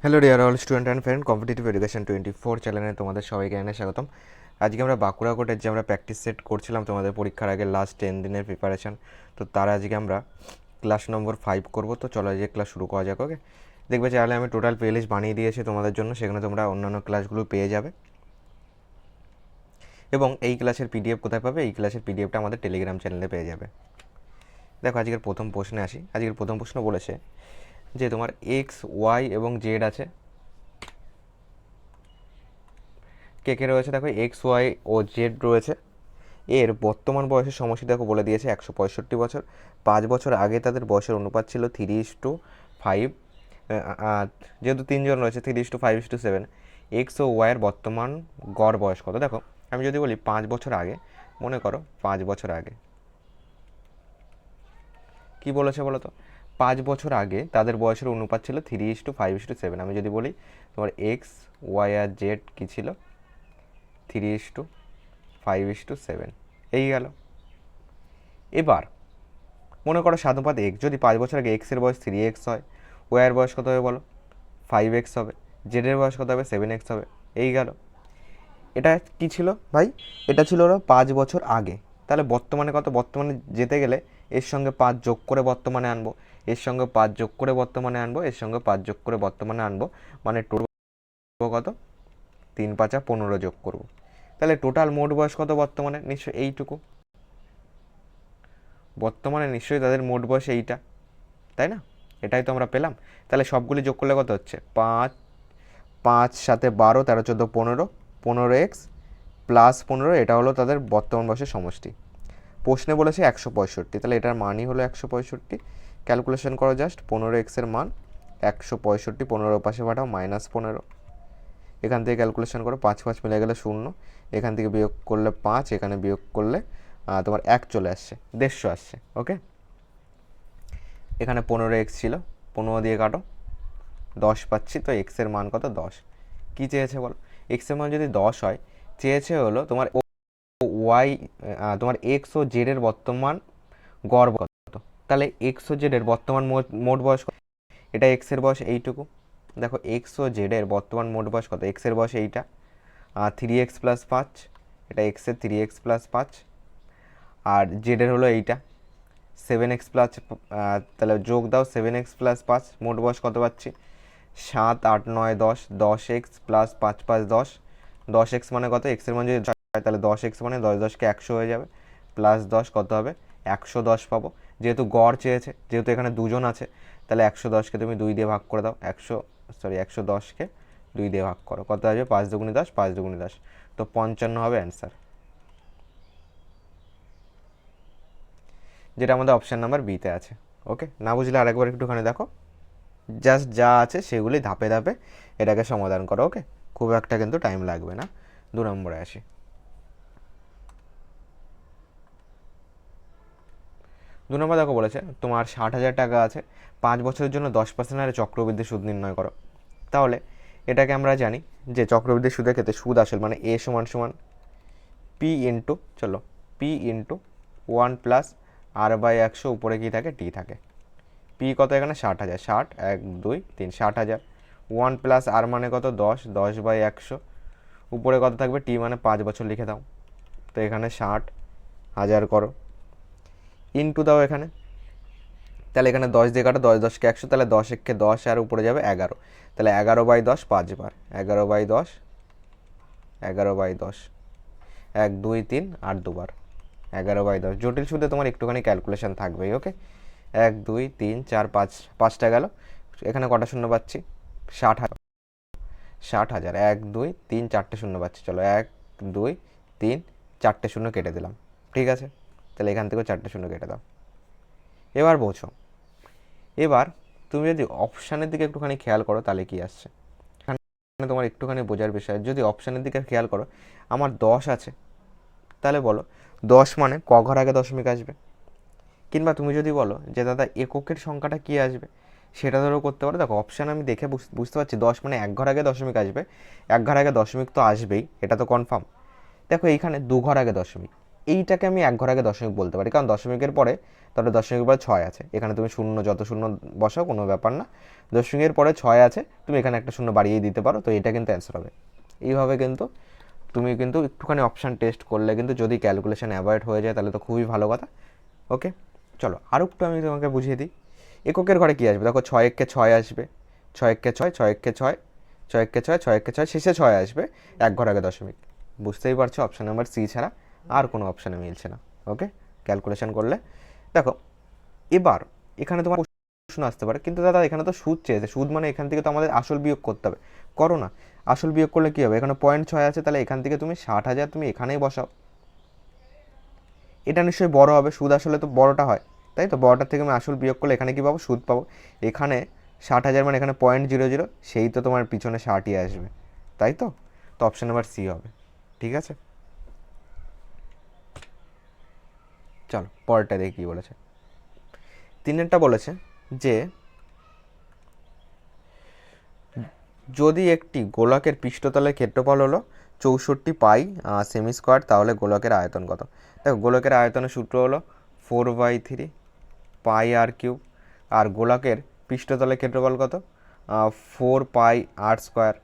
Hello dear all student and friend, competitive education 24 চ্যানেলে তোমাদের সবাইকে জানাই স্বাগতম। আজকে আমরা বাঁকুড়া কোর্টের যে আমরা প্র্যাকটিস সেট করছিলাম তোমাদের পরীক্ষার আগে লাস্ট 10 দিনের প্রিপারেশন, তো তার আজকে আমরা ক্লাস নম্বর 5 করবো। তো চলো আজকে ক্লাস শুরু করা যাক। ওকে, দেখবে চাইলে আমি টোটাল প্লেলিস্ট বানিয়ে দিয়েছি তোমাদের জন্য, সেখানে তোমরা অন্যান্য ক্লাসগুলো পেয়ে যাবে। এবং এই ক্লাসের পিডিএফ কোথায় পাবে? এই ক্লাসের পিডিএফটা আমাদের টেলিগ্রাম চ্যানেলে পেয়ে যাবে। দেখো আজকের প্রথম প্রশ্নে আসি। আজকের প্রথম প্রশ্ন বলেছে যে তোমার এক্স, ওয়াই এবং জেড আছে। কে কে রয়েছে? দেখো এক্স, ওয়াই ও জেড রয়েছে। এর বর্তমান বয়সের সমষ্টি দেখো বলে দিয়েছে 165 বছর। 5 বছর আগে তাদের বয়সের অনুপাত ছিল 3:5। যেহেতু তিনজন রয়েছে 3:5:7। এক্স ও ওয়াইয়ের বর্তমান গড় বয়স কত? দেখো আমি যদি বলি 5 বছর আগে, মনে করো 5 বছর আগে কি বলেছে বলো তো? 5 বছর আগে তাদের বয়সের অনুপাত ছিল 3:5:7। আমি যদি বলি তোমার এক্স, ওয়াই আর জেড কী ছিল? 3:5:7 এই গেল। এবার মনে করো সাধুপাত এক্স, যদি 5 বছর আগে এক্সের বয়স 3x হয়, ওয়াইয়ের বয়স কত হবে বলো? 5x হবে। জেডের বয়স কত হবে? 7x হবে। এই গেল। এটা কি ছিল ভাই? এটা ছিল ওরা 5 বছর আগে। তাহলে বর্তমানে কত? বর্তমানে যেতে গেলে এর সঙ্গে 5 যোগ করে বর্তমানে আনবো, এর সঙ্গে 5 যোগ করে বর্তমানে আনবো, এর সঙ্গে 5 যোগ করে বর্তমানে আনবো, মানে টোটাল কত? 3×5=15 যোগ করবো। তাহলে টোটাল মোট বয়স কত বর্তমানে? নিশ্চয়ই এইটুকু। বর্তমানে নিশ্চয়ই তাদের মোট বয়স এইটা, তাই না? এটাই তো আমরা পেলাম। তাহলে সবগুলি যোগ করলে কত হচ্ছে? 5, 5 7 12 13 14 15, 15x প্লাস 15, এটা হলো তাদের বর্তমান বয়সের সমষ্টি। প্রশ্নে বলেছে 165, তাহলে এটার মানই হলো 165। ক্যালকুলেশন করো জাস্ট, 15x-এর মান 165, 15 পাশে পাঠাও -15। এখান থেকে ক্যালকুলেশন করো, 5 5 মিলে গেলে 0, এখান থেকে বিয়োগ করলে 5, এখানে বিয়োগ করলে তোমার 1 চলে আসছে, 150 আসছে। ওকে, এখানে 15x ছিল, 15 দিয়ে কাটো, 10 পাচ্ছি। তো এক্সের মান কত? 10। কী চেয়েছে বলো? এক্সের মান যদি 10 হয়, চেয়েছে হলো তোমার ওয়াই, তোমার এক্স ও জেডের বর্তমান গড় কত। তাহলে এক্স ও জেডের বর্তমান মোট বয়স কত? এটা এক্সের বয়স এইটুকু। দেখো এক্স ও জেডের বর্তমান মোট বয়স কত? এক্সের বয়স এইটা, 3x+5, এটা এক্সের 3x+5, আর জেডের হলো এইটা 7x+, তাহলে যোগ দাও 7x+5, মোট বয়স কত পাচ্ছি? 7 8 9 10, 10x প্লাস 5 5 10, 10x মানে কত? এক্সের মান যদি হয় তাহলে 10x মানে 10 10কে 100 হয়ে যাবে, প্লাস 10 কত হবে? 110 পাবো। যেহেতু গড় চেয়েছে, যেহেতু এখানে দুজন আছে, তাহলে 110কে তুমি 2 দিয়ে ভাগ করে দাও। 110কে 2 দিয়ে ভাগ করো, কত আসবে? 5 দুগুণে 10, 5 দুগুণে 10, তো 55 হবে অ্যান্সার, যেটা আমাদের অপশান নাম্বার বিতে আছে। ওকে, না বুঝলে আরেকবার একটুখানি দেখো, জাস্ট যা আছে সেগুলি ধাপে ধাপে এটাকে সমাধান করো। ওকে, খুব একটা কিন্তু টাইম লাগবে না। 2 নম্বরে আসি। 2 নম্বর দেখো বলেছে তোমার 60,000 টাকা আছে, 5 বছরের জন্য 10% হারে চক্রবৃদ্ধি সুদ নির্ণয় করো। তাহলে এটাকে আমরা জানি যে চক্রবৃদ্ধি সুদের ক্ষেত্রে সুদ আসল মানে এ সমান সমান পি ইন্টু, চলো পি ইন্টু 1+r/100, উপরে কী থাকে? টি থাকে। পি কত এখানে? 60,000, 60 1 2 3, 60,000। 1+r মানে কত? 10, 10/100, উপরে কত থাকবে? টি মানে 5 বছর লিখে দাও। তো এখানে 60,000 করো, ইনটু দাও এখানে, তাহলে এখানে 10 দিয়ে কাটো, 10 10কে 100, তাহলে 10 1কে 10 আর উপরে যাবে 11, তাহলে 11/10 5বার, 11/10, 11/10, 1 2 3 আর দুবার, 11/10। জটিল সুদে তোমার একটুখানি ক্যালকুলেশন থাকবেই। ওকে, 1 2 3 4 5, 5টা গেল, এখানে কটা শূন্য পাচ্ছি? 60,000, 60,000, 1 2 3 4টে শূন্য পাচ্ছি। চলো 1 2 3 4টে শূন্য কেটে দিলাম, ঠিক আছে? তাহলে এখান থেকেও 4টে শূন্য কেটে দাও। এবার বোঝো, এবার তুমি যদি অপশানের দিকে একটুখানি খেয়াল করো তাহলে কি আসছে এখানে তোমার একটুখানি বোঝার বিষয়। যদি অপশানের দিকে খেয়াল করো, আমার 10 আছে, তাহলে বলো 10 মানে ক ঘর আগে দশমিক আসবে? কিংবা তুমি যদি বলো যে দাদা এককের সংখ্যাটা কী আসবে, সেটা ধরো করতে পারো। দেখো অপশান আমি দেখে বুঝতে পারছি 10 মানে 1 ঘর আগে দশমিক আসবে, 1 ঘর আগে দশমিক তো আসবেই, এটা তো কনফার্ম। দেখো এইখানে 2 ঘর আগে দশমিক, এইটাকে আমি এক ঘর আগে দশমিক বলতে পারি, কারণ দশমিকের পরে তাহলে দশমিকের পরে 6 আছে, এখানে তুমি শূন্য যত শূন্য বসাও কোনো ব্যাপার না, দশমিকের পরে 6 আছে, তুমি এখানে একটা শূন্য বাড়িয়েই দিতে পারো, তো এটা কিন্তু অ্যান্সার হবে। এইভাবে কিন্তু তুমি কিন্তু একটুখানি অপশান টেস্ট করলে কিন্তু যদি ক্যালকুলেশন অ্যাভয়েড হয়ে যায় তাহলে তো খুবই ভালো কথা। ওকে, চলো আর একটু আমি তোমাকে বুঝিয়ে দিই। এককের ঘরে কী আসবে, দেখো 6 একে 6 আসবে, 6 একে 6, 6 একে 6, 6 একে 6, 6 একে 6, শেষে 6 আসবে, এক ঘর আগে দশমিক। বুঝতেই পারছো অপশান নাম্বার সি ছাড়া আর কোনো অপশানে মিলছে না। ওকে, ক্যালকুলেশন করলে দেখো এবার এখানে তোমার প্রশ্ন আসতে পারে, কিন্তু দাদা এখানে তো সুদ চেয়েছে, সুদ মানে এখান থেকে তো আমাদের আসল বিয়োগ করতে হবে, করো না। আসল বিয়োগ করলে কী হবে, এখানে 0.6 আছে, তাহলে এখান থেকে তুমি 60,000 তুমি এখানেই বসাও, এটা নিশ্চয়ই বড় হবে, সুদ আসলে তো বড়টা হয়, তাই তো, বড়টার থেকে আমি আসল বিয়োগ করলে এখানে কী পাবো, সুদ পাবো। এখানে 60,000 মানে এখানে 0.00, সেই তো তোমার পিছনে 60ই আসবে, তাই তো, তো অপশান নাম্বার সি হবে। ঠিক আছে, চলো পরেরটা দেখি কী বলেছে। 3টা বলেছে যে যদি একটি গোলকের পৃষ্ঠতলের ক্ষেত্রফল হলো 64 পাই সেমি স্কোয়ার, তাহলে গোলকের আয়তন কত। দেখো গোলকের আয়তনের সূত্র হলো 4/3 পাই আর কিউব, আর গোলকের পৃষ্ঠতলের ক্ষেত্রফল কত, 4 পাই আর স্কোয়ার,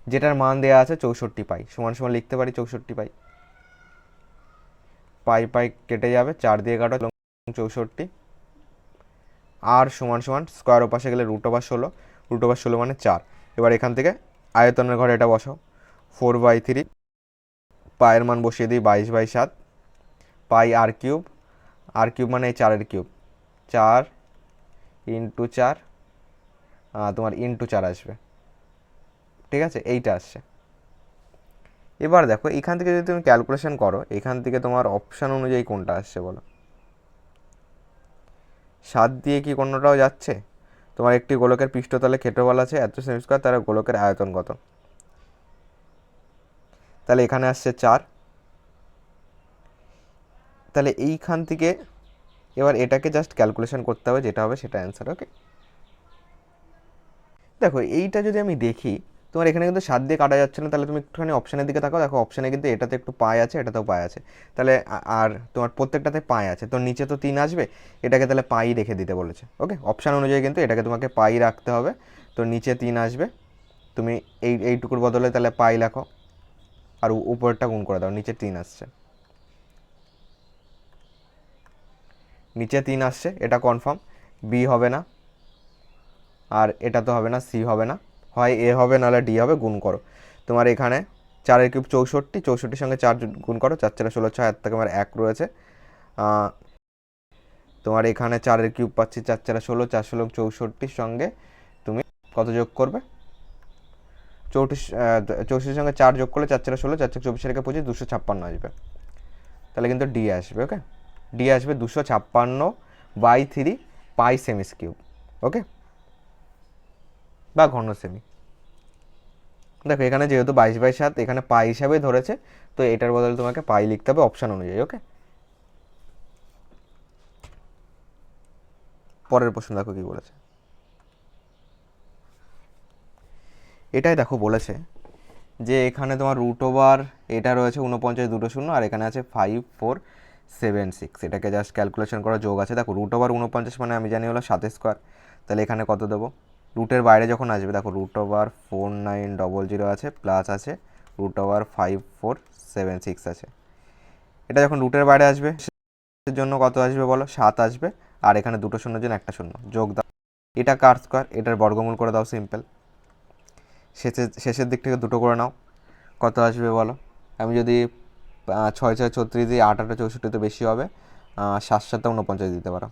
যেটার মান দেওয়া আছে 64 পাই, সমান সমান লিখতে পারি 64 পাই, পাই পাই কেটে যাবে, 4 দিয়ে কাটো 64, আর সমান সমান স্কোয়ার ওপাশে গেলে √16, √16 মানে 4। এবার এখান থেকে আয়তনের ঘরে এটা বসাও, 4/3, পায়ের মান বসিয়ে দিই 22/7, পাই আর কিউব, আর কিউব মানে এই 4-এর কিউব, 4 ইন্টু 4, তোমার ইন্টু 4 আসবে। ঠিক আছে, এইটা আসছে। এবার দেখো এখান থেকে যদি তুমি ক্যালকুলেশন করো, এখান থেকে তোমার অপশান অনুযায়ী কোনটা আসছে বলো, 7 দিয়ে কি কোনোটাও যাচ্ছে। তোমার একটি গোলকের পৃষ্ঠতলে ক্ষেত্রফল আছে এত সেমি স্কোয়ার, তার গোলকের আয়তন কত, তাহলে এখানে আসছে 4, তাহলে এইখান থেকে এবার এটাকে জাস্ট ক্যালকুলেশন করতে হবে, যেটা হবে সেটা অ্যান্সার। ওকে, দেখো এইটা যদি আমি দেখি, তোমার এখানে কিন্তু 7 দিয়ে কাটা যাচ্ছে না, তাহলে তুমি একটুখানি অপশানের দিকে তাকাও, দেখো অপশানে কিন্তু এটাতে একটু পায় আছে, এটাতেও পায় আছে, তাহলে আর তোমার প্রত্যেকটাতে পায় আছে, তো নিচে তো 3 আসবে, এটাকে তাহলে পাই রেখে দিতে বলেছে। ওকে, অপশান অনুযায়ী কিন্তু এটাকে তোমাকে পাই রাখতে হবে, তো নিচে 3 আসবে, তুমি এইটুকুর বদলে তাহলে পাই লেখো, আর উপরটা গুণ করে দাও, নিচে 3 আসছে, নিচে 3 আসছে, এটা কনফার্ম, বি হবে না, আর এটা তো হবে না, সি হবে না, হয় এ হবে নাহলে ডি হবে, গুণ করো। তোমার এখানে 4-এর কিউব 64, 64-র সঙ্গে 4 গুণ করো, 4-4 16, 6, এর থেকে আমার 1 রয়েছে, তোমার এখানে 4-এর কিউব পাচ্ছি 4-4 16, 4 16 64 সঙ্গে তুমি কত যোগ করবে, 64 সঙ্গে 4 যোগ করলে 4-4 16, 4-4 24 রেখে 25, 256 আসবে, তাহলে কিন্তু ডি আসবে। ওকে, ডি আসবে 256/3 পাই সেমি কিউব। ওকে, বা ঘন সেমি। দেখো এখানে যেহেতু 22/7 এখানে পাই হিসাবে ধরেছে, তো এটার বদলে তোমাকে পাই লিখতে হবে অপশান অনুযায়ী। ওকে, পরের প্রশ্ন দেখো কি বলেছে। এটাই দেখো বলেছে যে এখানে তোমার √, এটা রয়েছে 49 2 0, আর এখানে আছে 5476, এটাকে জাস্ট ক্যালকুলেশন করা যোগ আছে। দেখো √49 মানে আমি জানি হলো 7 স্কোয়ার, তাহলে এখানে কত দেবো, রুটের বাইরে যখন আসবে দেখো √4900 আছে, প্লাস আছে √5476 আছে, এটা যখন রুটের বাইরে আসবে এর জন্য কত আসবে বলো, 7 আসবে, আর এখানে দুটো শূন্যের জন্য একটা শূন্য যোগ দাও, এটা কার স্কোয়ার, এটার বর্গমূল করে দাও সিম্পল, শেষের দিক থেকে দুটো করে নাও, কত আসবে বলো। আমি যদি 6 6 36 দিই, 8 8 64 তো বেশি হবে, 7 7 49 দিতে পারো,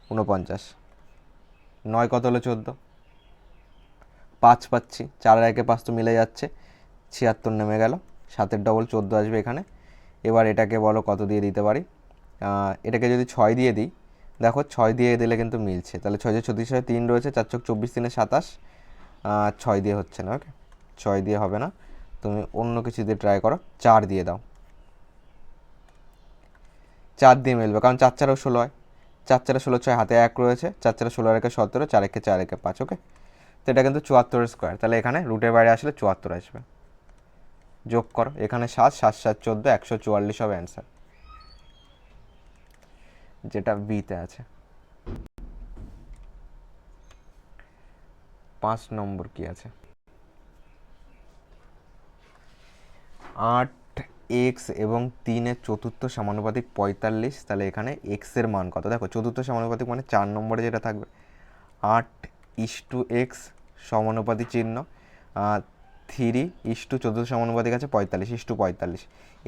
49, 9 কত হলো 14, 5 পাচ্ছি, 4 আর 1 5 তো মিলে যাচ্ছে, 76 নেমে গেল, 7-এর ডবল 14 আসবে এখানে। এবার এটাকে বলো কত দিয়ে দিতে পারি, এটাকে যদি 6 দিয়ে দিই, দেখো 6 দিয়ে দিলে কিন্তু মিলছে, তাহলে 6 36 3 রয়েছে, 4 4 24 3 27, 6 দিয়ে হচ্ছে না। ওকে, 6 দিয়ে হবে না, তুমি অন্য কিছু দিয়ে ট্রাই করো, 4 দিয়ে দাও, 4 দিয়ে মিলবে, কারণ 4 4 16 হয়, 4 4 16, 6 হাতে 1 রয়েছে, 4 4 16 1 17, 4 1 4 1 5। ওকে, তো এটা কিন্তু 74 স্কোয়ার, তাহলে এখানে রুটের বাইরে আসলে 74 আসবে। যোগ করো, এখানে 7, 7 7 14, 144 হবে অ্যান্সার, যেটা বিতে আছে। 5 নম্বর কি আছে? 8 এক্স এবং 3-এর চতুর্থ সমানুপাতিক 45, তাহলে এখানে এক্সের মান কত? দেখো চতুর্থ সমানুপাতিক মানে 4 নম্বরে যেটা থাকবে 8:x সমানুপাতিক চিহ্ন 3 চতুর্থ সমানুপাতিক আছে 45:45,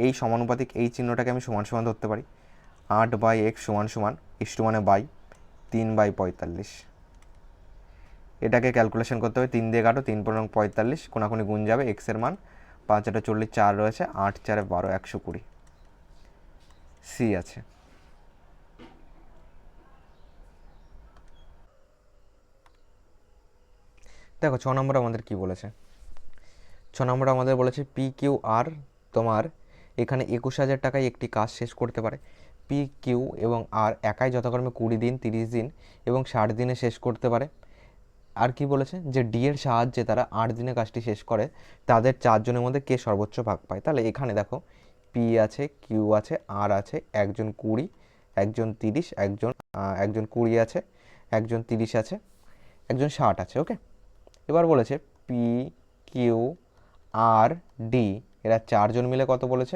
এই সমানুপাতিক এই চিহ্নটাকে আমি সমান সমান ধরতে পারি। 8/x সমান সমান ইস্টু মানে বাই 3/45, এটাকে ক্যালকুলেশন করতে হবে। 3 দিয়ে কাটো, 3×45, কোনাকুনি গুণ যাবে, এক্সের মান 5×8 = 4 রয়েছে, 8×4 = 12, 120 সি আছে। দেখো 6 নম্বর আমাদের কি বলেছে? 6 নম্বর আমাদের বলেছে পি কিউ আর তোমার এখানে 21,000 টাকায় একটি কাজ শেষ করতে পারে। পি কিউ এবং আর একাই যথাক্রমে 20 দিন, 30 দিন এবং 60 দিনে শেষ করতে পারে। আর কি বলেছে যে ডি এর সাহায্যে তারা 8 দিনে কাজটি শেষ করে, তাদের 4 জনের মধ্যে কে সর্বোচ্চ ভাগ পায়। তাহলে এখানে দেখো পি আছে, কিউ আছে, আর আছে, একজন 20, একজন 30, একজন 20 আছে, একজন 30 আছে, একজন 60 আছে। ওকে, এবার বলেছে পি কিউ আর ডি এরা 4 জন মিলে কত বলেছে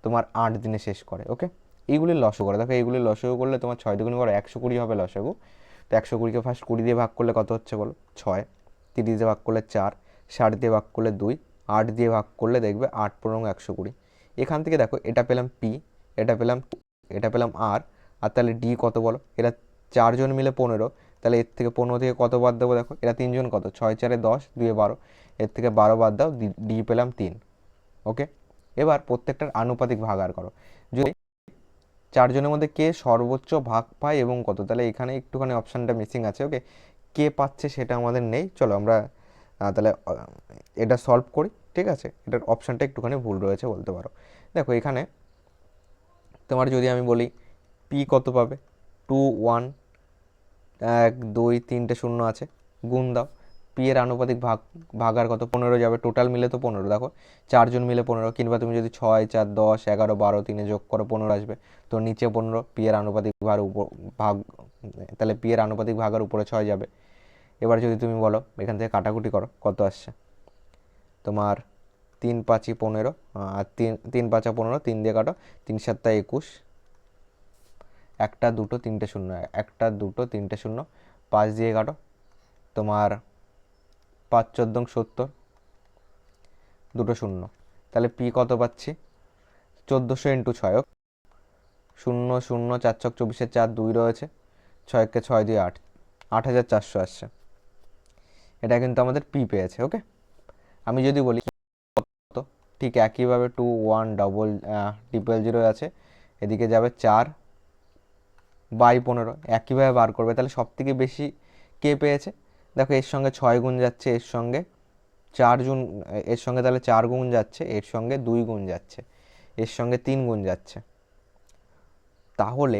তোমার 8 দিনে শেষ করে। ওকে, এইগুলির লসও করে। দেখো এইগুলির লসও করলে তোমার 6 দুগুণ 120 হবে লসাগু। তো 120কে ফার্স্ট 20 দিয়ে ভাগ করলে কত হচ্ছে বলো? 6, 30 দিয়ে ভাগ করলে 4, 60 দিয়ে ভাগ করলে 2, 8 দিয়ে ভাগ করলে দেখবে 8×120। এখান থেকে দেখো এটা পেলাম পি, এটা পেলাম আর তাহলে ডি কত বলো? এরা 4 জন মিলে 15, তাহলে এর থেকে 15 থেকে কত বাদ দেবো? দেখো এরা 3 জন কত? 6 4 10, 2 12, এর থেকে 12 বাদ দাও, ডি পেলাম 3। ওকে, এবার প্রত্যেকটার আনুপাতিক ভাগাড় করো। যদি 4 জনের মধ্যে কে সর্বোচ্চ ভাগ পায় এবং কত, তাহলে এখানে একটুখানি অপশানটা মিসিং আছে। ওকে, কে পাচ্ছে সেটা আমাদের নেই। চলো আমরা তাহলে এটা সলভ করি। ঠিক আছে, এটার অপশানটা একটুখানি ভুল রয়েছে বলতে পারো। দেখো এখানে তোমার যদি আমি বলি পি কত পাবে? 2 1 1 2 3টে শূন্য আছে, গুণ দাও। পি এর আনুপাতিক ভাগার কত? 15 যাবে, টোটাল মিলে তো 15। দেখো 4 জন মিলে 15, কিংবা তুমি যদি 6 4 10 11 12 3 যোগ করো 15 আসবে, তো নিচে 15, পি এর আনুপাতিক ভাগ, তাহলে পি এর আনুপাতিক ভাগার উপরে 6 যাবে। এবার যদি তুমি বলো এখান থেকে কাটাকুটি করো, কত আসছে তোমার? 3 5 15, আর 3 5 15, 3 দিয়ে কাটো, 3 7 21, একটা দুটো তিনটে শূন্য, একটা দুটো তিনটে শূন্য, 5 দিয়ে কাটো তোমার 5 14 70, দুটো শূন্য, তাহলে পি কত পাচ্ছি? 1400 × 6, 0 0 4 ছক 24, 4 2 রয়েছে, 6কে 6 দিয়ে 8, 8400 আসছে। এটা কিন্তু আমাদের পি পেয়েছে। ওকে, আমি যদি বলি কত, ঠিক একইভাবে 2 1 0 আছে, এদিকে যাবে 4/15, একইভাবে বার করবে। তাহলে সব থেকে বেশি কে পেয়েছে? দেখো এর সঙ্গে 6 গুণ যাচ্ছে, এর সঙ্গে 4 গুণ, এর সঙ্গে তাহলে 4 গুণ যাচ্ছে, এর সঙ্গে 2 গুণ যাচ্ছে, এর সঙ্গে 3 গুণ যাচ্ছে। তাহলে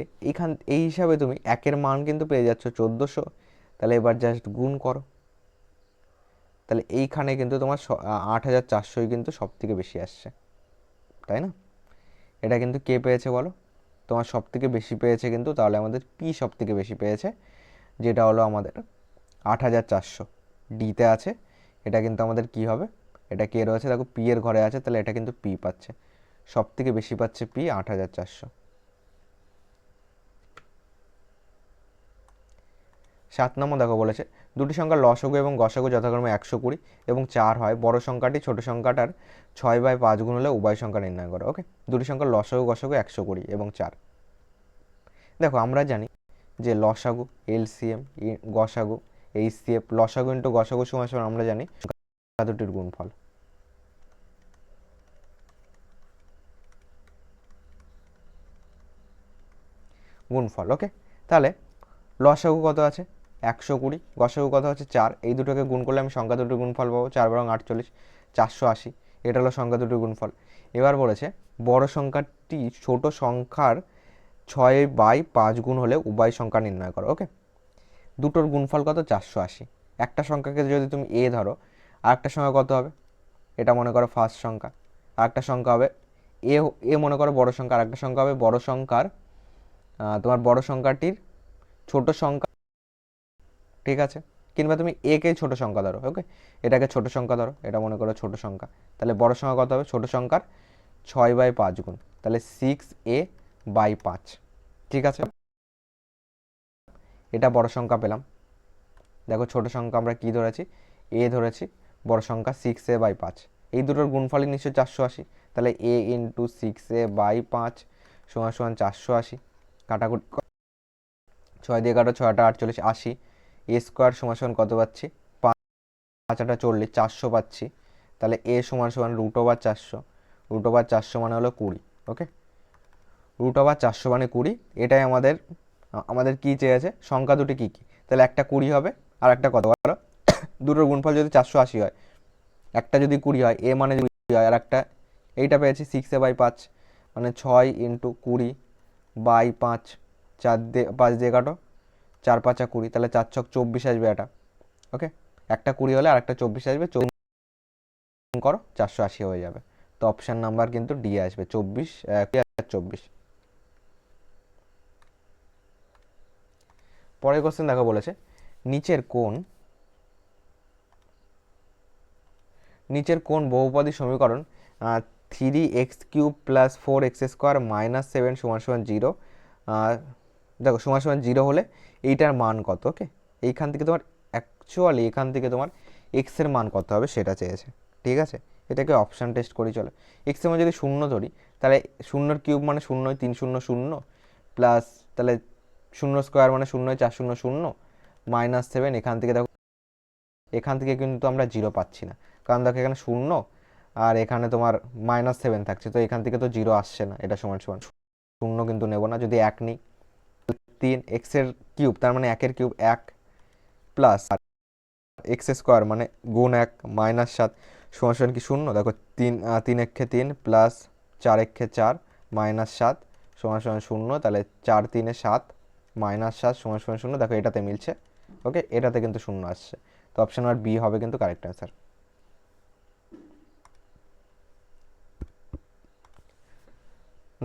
এই হিসাবে তুমি একের মান কিন্তু পেয়ে যাচ্ছ 1400। তাহলে এবার জাস্ট গুণ করো, তাহলে এইখানে কিন্তু তোমার 8400 কিন্তু সব থেকে বেশি আসছে, তাই না? এটা কিন্তু কে পেয়েছে বলো? তোমার সব থেকে বেশি পেয়েছে কিন্তু, তাহলে আমাদের পি সব থেকে বেশি পেয়েছে, যেটা হলো আমাদের 8400 ডিতে আছে। এটা কিন্তু আমাদের কি হবে? এটা কে রয়েছে? দেখো পি এর ঘরে আছে, তাহলে এটা কিন্তু পি পাচ্ছে, সব থেকে বেশি পাচ্ছে পি 8400। 7 নম্বর দেখো বলেছে দুটি সংখ্যার লসাগু এবং গসাগু যথাক্রমে 120 এবং 4 হয়, বড় সংখ্যাটি ছোট সংখ্যাটার 6/5 গুণ হলে উভয় সংখ্যা নির্ণয় করো। ওকে, দুটি সংখ্যার লসাগু গসাগু 120 এবং 4। দেখো আমরা জানি যে লসাগু এলসিএম, গসাগু এইচসিএফ, লসাগু ইন্টু গসাগু সমান সমান আমরা জানি সংখ্যা দুটির গুণফল। ওকে, তাহলে লসাগু কত আছে? 120, গসাগু কত আছে? 4, এই দুটোকে গুণ করলে আমি সংখ্যা দুটোর গুণফল পাবো, 4 × 48, 480। এটা হলো সংখ্যা দুটোর গুণফল। এবার বলেছে বড় সংখ্যাটি ছোট সংখ্যার 6/5 গুণ হলে উভয় সংখ্যা নির্ণয় করো। ওকে, দুটোর গুণফল কত? 480। একটা সংখ্যাকে যদি তুমি এ ধরো, আর একটা সংখ্যা কত হবে? এটা মনে করো ফার্স্ট সংখ্যা, আর একটা সংখ্যা হবে এ, এ মনে করো বড় সংখ্যা, আর একটা সংখ্যা হবে বড় সংখ্যার তোমার বড় সংখ্যাটির ছোট সংখ্যা, ঠিক আছে, কিংবা তুমি একে ছোট সংখ্যা ধরো, ওকে, এটাকে ছোট সংখ্যা ধরো, এটা মনে করো ছোট সংখ্যা, তাহলে বড় সংখ্যা কত হবে, ছোট সংখ্যার 6/5 গুণ, তাহলে 6a/5, ঠিক আছে, এটা বড় সংখ্যা পেলাম। দেখো ছোট সংখ্যা আমরা কি ধরেছি, এ ধরেছি, বড় সংখ্যা 6a/5, এই দুটোর গুণফলই নিশ্চয়ই 480, তাহলে a ইন্টু 6a/5 সমান সমান 480, কাটাকুটি 6 দিয়ে কাটো, 6 × 8 = 80, এ স্কোয়ার সমান সমান কত পাচ্ছি, 5 × 8 = 40, 400 পাচ্ছি, তাহলে এ সমান সমান √400, √400 মানে হলো 20, ওকে, √400 মানে 20, এটাই আমাদের কি চেয়েছে, সংখ্যা দুটি কী কী, তাহলে একটা 20 হবে আর একটা কত বলো, দুটোর গুণফল যদি 480 হয়, একটা যদি 20 হয়, এ মানে যদি 20 হয়, আর একটা এইটা পেয়েছি 6a/5, মানে 6 × 20/5, 4 দিয়ে 5 দিয়ে কাটো, 4 × 5 = 20, তাহলে 4 × 6 = 24 আসবে এটা, ওকে, একটা 20 হলে আর একটা 24 আসবে, 24 করো 480 হয়ে যাবে, তো অপশান নাম্বার কিন্তু ডি আসবে, 24 24। পরের কোশ্চেন দেখো বলেছে নিচের কোন বহুপদী সমীকরণ 3x³ + 4x² - 7 = 0, দেখো সমান সমান 0 হলে এইটার মান কত, ওকে, এইখান থেকে তোমার অ্যাকচুয়ালি এখান থেকে তোমার x এর মান কত হবে সেটা চেয়েছে, ঠিক আছে, এটাকে অপশান টেস্ট করি চলে, x এর মান যদি 0 ধরি, তাহলে 0 কিউব মানে 0, 3 0 0 প্লাস, তাহলে 0 স্কোয়ার মানে 0, 4 0 0 -7, এখান থেকে কিন্তু আমরা 0 পাচ্ছি না, কারণ দেখো এখানে 0 আর এখানে তোমার -7 থাকছে, তো এখান থেকে তো 0 আসছে না, এটা সমান সমান 0 কিন্তু নেব না, যদি 1 নিই 3 এক্স এর কিউব, তার মানে 1 এর কিউব 1 প্লাস x² মানে গুণ 1 -7 সমান সমান কি 0, দেখো 3 3 একে 3 প্লাস 4 একে 4 -7 সমান সমান 0, তাহলে 4 3 7 -7 সমান সমান 0, দেখো এটাতে মিলছে, ওকে, এটাতে কিন্তু 0 আসছে, তো অপশন নাম্বার বি হবে কিন্তু কারেক্ট অ্যান্সার।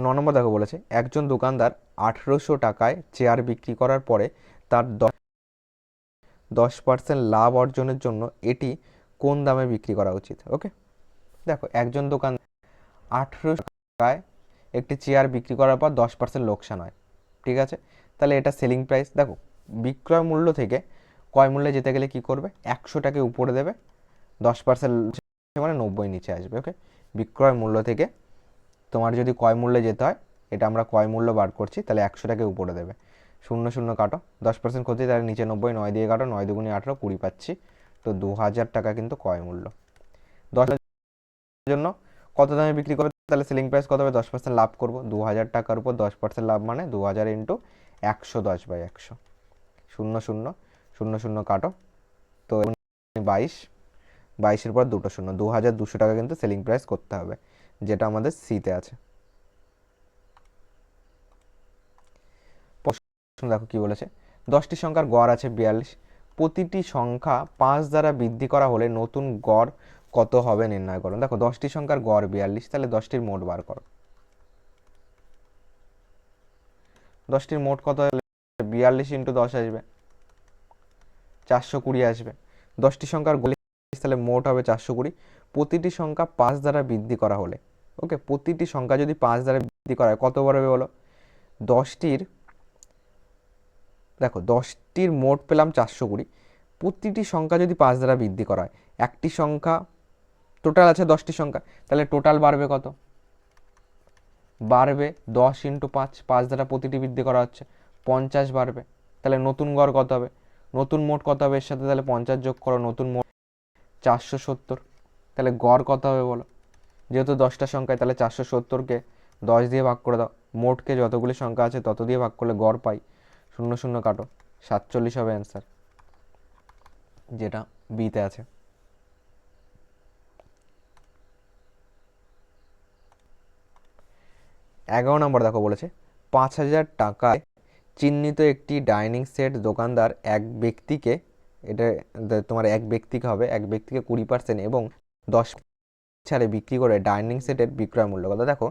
9 নম্বর দেখো বলেছে একজন দোকানদার 1800 টাকায় চেয়ার বিক্রি করার পরে তার 10% লাভ অর্জনের জন্য এটি কোন দামে বিক্রি করা উচিত, ওকে, দেখো একজন দোকান 1800 টাকায় একটি চেয়ার বিক্রি করার পর 10% লোকসান হয়, ঠিক আছে, তাহলে এটা সেলিং প্রাইস, দেখো বিক্রয় মূল্য থেকে ক্রয় মূল্যে যেতে গেলে কি করবে, 100 টাকা উপরে দেবে, 10% মানে 90 নিচে আসবে, ওকে, বিক্রয় মূল্য থেকে তোমার যদি ক্রয় মূল্যে যেতে হয়, এটা আমরা ক্রয় মূল্য বার করছি, তাহলে 100 টাকা উপরে দেবে, 0 0 কাটো, 10% ক্ষতি, তাহলে নিচে 90, 9 দিয়ে কাটো, 9 2 × 18 20 পাচ্ছি, তো 2000 টাকা কিন্তু ক্রয় মূল্য। 10 জন্য কত দামে বিক্রি করবে, তাহলে সেলিং প্রাইস কত হবে, 10% লাভ করবো, 2000 টাকার উপর 10% লাভ মানে 2000 × 110/100, 0 0 0 0 কাটো, তো 22, 22-এর পর দুটো 0, 2200 টাকা কিন্তু সেলিং প্রাইস করতে হবে, যেটা আমাদের সিতে আছে। দেখো কি বলেছে, 10টি সংখ্যার গড় আছে 42, প্রতিটি সংখ্যা 5 দ্বারা বৃদ্ধি করা হলে নতুন গড় কত হবে নির্ণয় করো, দেখো 10টি সংখ্যার গড় 42, তাহলে 10টির মোট বার করো, 10টির মোট কত হলে 42 × 10 আসবে, 420 আসবে, 10টি সংখ্যার গড়, তাহলে মোট হবে 420, প্রতিটি সংখ্যা 5 দ্বারা বৃদ্ধি করা হলে, ওকে, প্রতিটি সংখ্যা যদি 5 দ্বারা বৃদ্ধি করা হয় কত বার হবে বলো, 10টির, দেখো 10টির মোট পেলাম 420, প্রতিটি সংখ্যা যদি 5 দ্বারা বৃদ্ধি করা হয়, একটি সংখ্যা টোটাল আছে 10টি সংখ্যা, তাহলে টোটাল বাড়বে কত, বাড়বে 10 × 5, 5 দ্বারা প্রতিটি বৃদ্ধি করা হচ্ছে 50 বাড়বে, তাহলে নতুন গড় কত হবে, নতুন মোট কত হবে এর সাথে, তাহলে 50 যোগ করো, নতুন মোট 470, তাহলে গড় কত হবে বলো, যেহেতু 10টা সংখ্যায়, তাহলে 470কে 10 দিয়ে ভাগ করে দাও, মোটকে যতগুলি সংখ্যা আছে তত দিয়ে ভাগ করলে গড় পাই, 0 0 কাটো, 47 হবে অ্যান্সার, যেটা বিতে আছে। 11 নম্বর দেখো বলেছে 5000 টাকায় চিহ্নিত একটি ডাইনিং সেট দোকানদার এক ব্যক্তিকে, এটা তোমার এক ব্যক্তিকে হবে, এক ব্যক্তিকে 20% এবং 10 ছাড়ে বিক্রি করে ডাইনিং সেটের বিক্রয় মূল্য কত? দেখো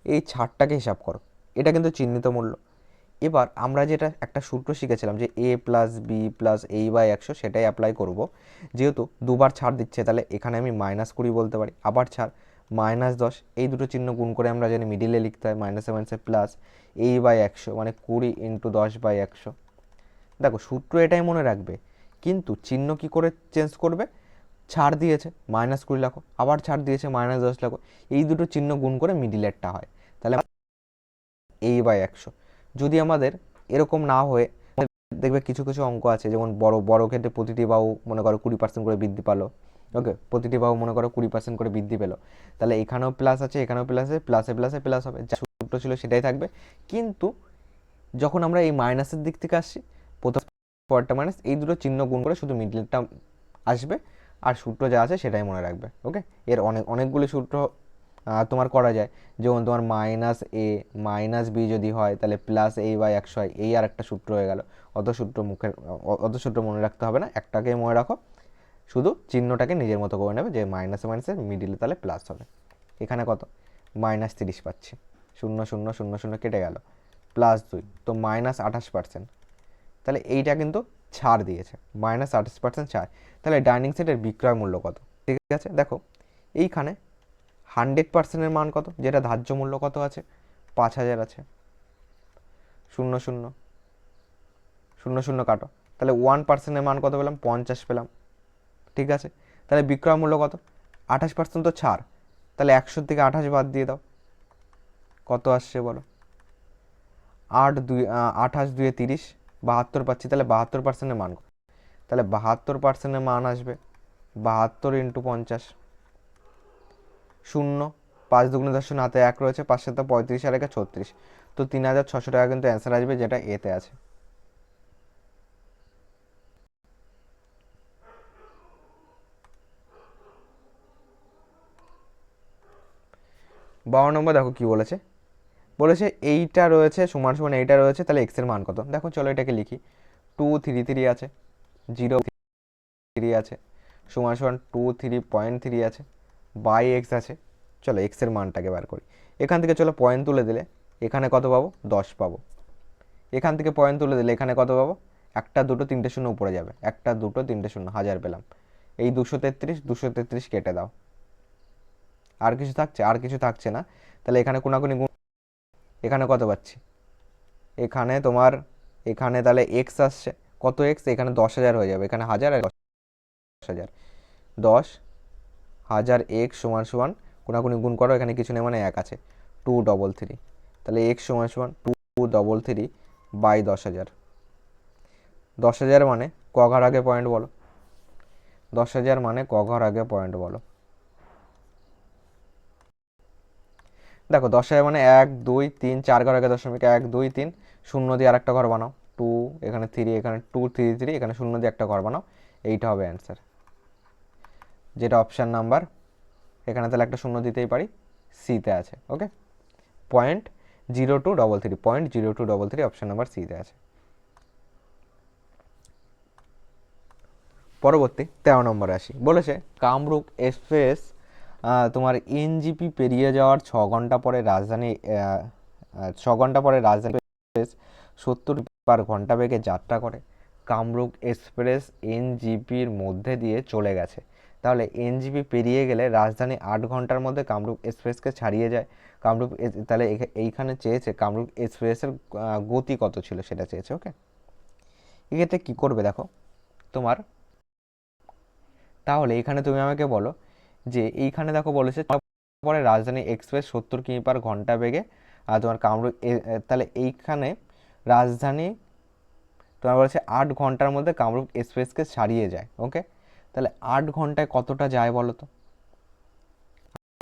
এই ছাড়টাকে হিসাব করো, এটা কিন্তু চিহ্নিত মূল্য। এবার আমরা যেটা একটা সূত্র শিখেছিলাম যে a plus B plus a/100, সেটাই অ্যাপ্লাই করব। যেহেতু দুবার ছাড় দিচ্ছে তাহলে এখানে আমি -20 বলতে পারি, আবার ছাড় -10, এই দুটো চিহ্ন গুণ করে আমরা জানি মিডিলে লিখতে হয়, মাইনাসে মাইনাসে প্লাস a/100 মানে 20 × 10/100। দেখো সূত্র এটাই মনে রাখবে, কিন্তু চিহ্ন কি করে চেঞ্জ করবে? ছাড় দিয়েছে -20 লেখো, আবার ছাড় দিয়েছে -10 লেখো, এই দুটো চিহ্ন গুণ করে মিডিলেরটা হয়, তাহলে a/100। যদি আমাদের এরকম না হয়ে দেখবে কিছু কিছু অঙ্ক আছে, যেমন বড় বড় ক্ষেত্রে প্রতিটি বাহু মনে করো 20% করে বৃদ্ধি পালো, ওকে, প্রতিটি বাহু মনে করো 20% করে বৃদ্ধি পেলো, তাহলে এখানেও প্লাস আছে এখানেও প্লাস আছে, প্লাসে প্লাসে প্লাস হবে, যা সূত্র ছিল সেটাই থাকবে। কিন্তু যখন আমরা এই মাইনাসের দিক থেকে আসছি, প্রথম পরেরটা মাইনাস, এই দুটো চিহ্ন গুণ করে শুধু মিডলটা আসবে, আর সূত্র যা আছে সেটাই মনে রাখবে। ওকে, এর অনেকগুলি সূত্র তোমার করা যায়, যেমন তোমার -a - b যদি হয় তাহলে +a/100 হয়, এই আর একটা সূত্র হয়ে গেল। অত সূত্র মনে রাখতে হবে না, একটাকে মনে রাখো, শুধু চিহ্নটাকে নিজের মতো করে নেবে, যে মাইনাসে মাইনাসে মিডিলে তাহলে প্লাস হবে। এখানে কত? -30 পাচ্ছি, 0 0 0 0 কেটে গেল, +2 তো -28%। তাহলে এইটা কিন্তু ছাড় দিয়েছে, -28% ছাড়। তাহলে ডাইনিং সেটের বিক্রয় মূল্য কত? ঠিক আছে, দেখো এইখানে 100%-এর মান কত, যেটা ধার্য মূল্য কত আছে? 5000 আছে। 0 0 0 0 কাটো, তাহলে 1%-এর মান কত পেলাম? 50 পেলাম। ঠিক আছে, তাহলে বিক্রয় মূল্য কত? 28% তো ছাড়, তাহলে 100 থেকে 28 বাদ দিয়ে দাও, কত আসছে বলো? 28 2 30, 72 পাচ্ছি। তাহলে 72%-এর মান কত? তাহলে 72%-এর মান আসবে 72 × 50, 0 5 দুগুণে 10, হাতে 1 রয়েছে, 5 7 35 আর 1 36, তো 3600 টাকা কিন্তু অ্যান্সার আসবে, যেটা এতে আছে। বারো নম্বর দেখো কি বলেছে, বলেছে এইটা রয়েছে সমান সমান এইটা রয়েছে, তাহলে এক্স এর মান কত? দেখো চলো এটাকে লিখি, 2 3 3 আছে, 0 3 আছে, সমান সমান 2 3.3 আছে, বাই এক্স আছে। চলো এক্স এর মানটাকে বার করি, এখান থেকে চলো পয়েন্ট তুলে দিলে এখানে কত পাবো? 10 পাবো। এখান থেকে পয়েন্ট তুলে দিলে এখানে কত পাবো? একটা দুটো তিনটে শূন্য উপরে যাবে, একটা দুটো তিনটে শূন্য, 1000 পেলাম। এই 233 কেটে দাও, আর কিছু থাকছে? আর কিছু থাকছে না। তাহলে এখানে কোনাকুনি গুণ, এখানে কত পাচ্ছি? এখানে তোমার এখানে তাহলে এক্স আসছে, কত এক্স? এখানে 10,000 হয়ে যাবে, এখানে 1000 আর 10,000, 10,000 এক্স সমান সমান, কোনাকুনি গুণ করো, এখানে কিছু নেই মানে 1 আছে, 233, তাহলে এক্স সমান সমান 233 বাই 10,000। 10,000 মানে ক ঘর আগে পয়েন্ট বলো? 10,000 মানে ক ঘর আগে পয়েন্ট বলো? দেখো 10,000 মানে 1 2 3 4 ঘর আগে দশমিক, 1 2 3, শূন্য দিয়ে আরেকটা ঘর বানাও, 2 এখানে 3, এখানে 2 3 3, এখানে শূন্য দিয়ে একটা ঘর বানাও, এইটা হবে অ্যান্সার, যেটা অপশান নাম্বার, এখানে তাহলে একটা শূন্য দিতেই পারি, সিতে আছে। ওকে, 0.0233, অপশান নাম্বার সিতে আছে। পরবর্তী 13 নম্বরে আসি, বলেছে কামরূপ এক্সপ্রেস তোমার এনজিপি পেরিয়ে যাওয়ার 6 ঘন্টা পরে রাজধানী 6 ঘন্টা পরে রাজধানী এক্সপ্রেস 70 পার ঘন্টা বেগে যাত্রা করে। কামরূপ এক্সপ্রেস এনজিপির মধ্যে দিয়ে চলে গেছে, তাহলে এনজিপি পেরিয়ে গেলে রাজধানী 8 ঘন্টার মধ্যে কামরূপ এক্সপ্রেসকে ছাড়িয়ে যায়। তাহলে এইখানে চেয়েছে কামরূপ এক্সপ্রেসের গতি কত ছিল সেটা চেয়েছে। ওকে, এক্ষেত্রে কী করবে দেখো তোমার, তাহলে এখানে তুমি আমাকে বলো যে এইখানে দেখো বলেছে পরে রাজধানী এক্সপ্রেস 70 কিমি পার ঘন্টা বেগে আর তোমার কামরূপ তাহলে এইখানে রাজধানী তোমার বলেছে 8 ঘন্টার মধ্যে কামরূপ এক্সপ্রেসকে ছাড়িয়ে যায়। ওকে, তাহলে 8 ঘন্টায় কতটা যায় বলো তো?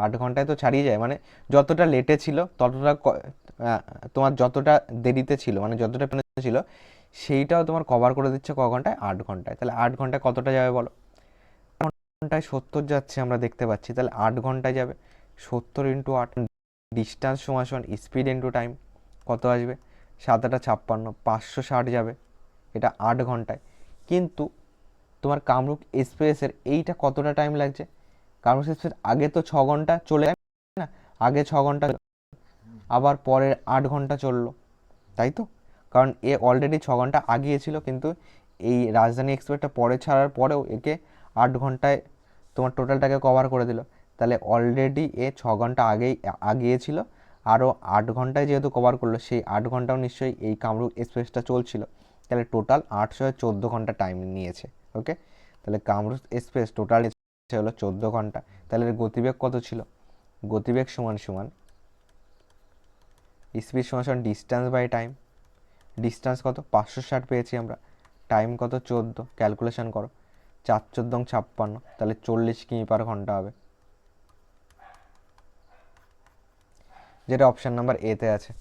8 ঘন্টায় তো ছাড়িয়ে যায়, মানে যতটা লেটে ছিল ততটা তোমার যতটা দেরিতে ছিল মানে যতটা ছিল সেইটাও তোমার কভার করে দিচ্ছে ক ঘন্টায়? 8 ঘন্টায়। তাহলে 8 ঘন্টায় কতটা যাবে বলো? ঘন্টায় 70 যাচ্ছে আমরা দেখতে পাচ্ছি, তাহলে 8 ঘন্টায় যাবে 70 × 8, ডিস্টেন্স সমান সমান স্পিড ইন্টু টাইম, কত আসবে? 7 8 56, 560 যাবে, এটা 8 ঘন্টায়। কিন্তু তোমার কামরূপ এক্সপ্রেসের এইটা কতটা টাইম লাগছে? কার্বন স্পেস আগে তো 6 ঘন্টা চলে যায় না, আগে 6 ঘন্টা আবার পরের 8 ঘন্টা চললো, তাই তো? কারণ এ অলরেডি 6 ঘন্টা আগিয়েছিল, কিন্তু এই রাজধানী এক্সপ্রেসটা পরে ছাড়ার পরেও একে 8 ঘন্টায় তোমার টোটালটাকে কভার করে দিল। তাহলে অলরেডি এ 6 ঘন্টা আগেই আগিয়েছিল, আরও 8 ঘন্টায় যেহেতু কভার করলো, সেই 8 ঘন্টাও নিশ্চয়ই এই কামরূপ এক্সপ্রেসটা চলছিল। তাহলে টোটাল 814 ঘন্টা টাইম নিয়েছে। ওকে, তাহলে কামরূপ এক্সপ্রেস টোটাল হলো 14 ঘন্টা। তাহলে এর গতিবেগ কত ছিল? গতিবেগ সমান সমান স্পিড সমান সমান ডিস্টেন্স বাই টাইম। ডিস্টেন্স কত? 560 পেয়েছি আমরা। টাইম কত? 14। ক্যালকুলেশন করো, 4×14 = 56, তাহলে 40 কিমি পার ঘন্টা হবে, যেটা অপশান নাম্বার এতে আছে।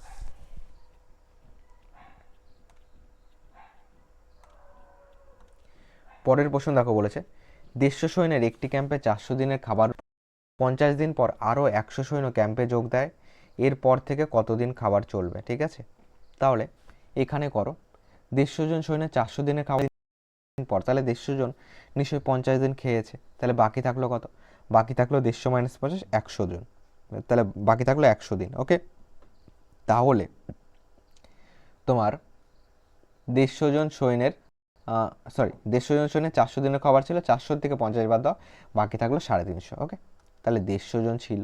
পরের প্রশ্ন দেখো, বলেছে দেড়শো সৈন্যের একটি ক্যাম্পে 400 দিনের খাবার, 50 দিন পর আরও 100 সৈন্য ক্যাম্পে যোগ দেয়, এরপর থেকে কতদিন খাবার চলবে? ঠিক আছে, তাহলে এখানে করো 150 জন সৈন্য 400 দিনের খাবার পর, তাহলে 150 জন নিশ্চয়ই 50 দিন খেয়েছে, তাহলে বাকি থাকলো কত? বাকি থাকলো 150 - 50 100 জন, তাহলে বাকি থাকলো 100 দিন। ওকে, তাহলে তোমার 150 জন সৈন্যের 150 জন সৈন্যের 400 দিনের খাবার ছিল, 400 থেকে 50 বাদ দাও, বাকি থাকলো 350। ওকে, তাহলে 150 জন ছিল,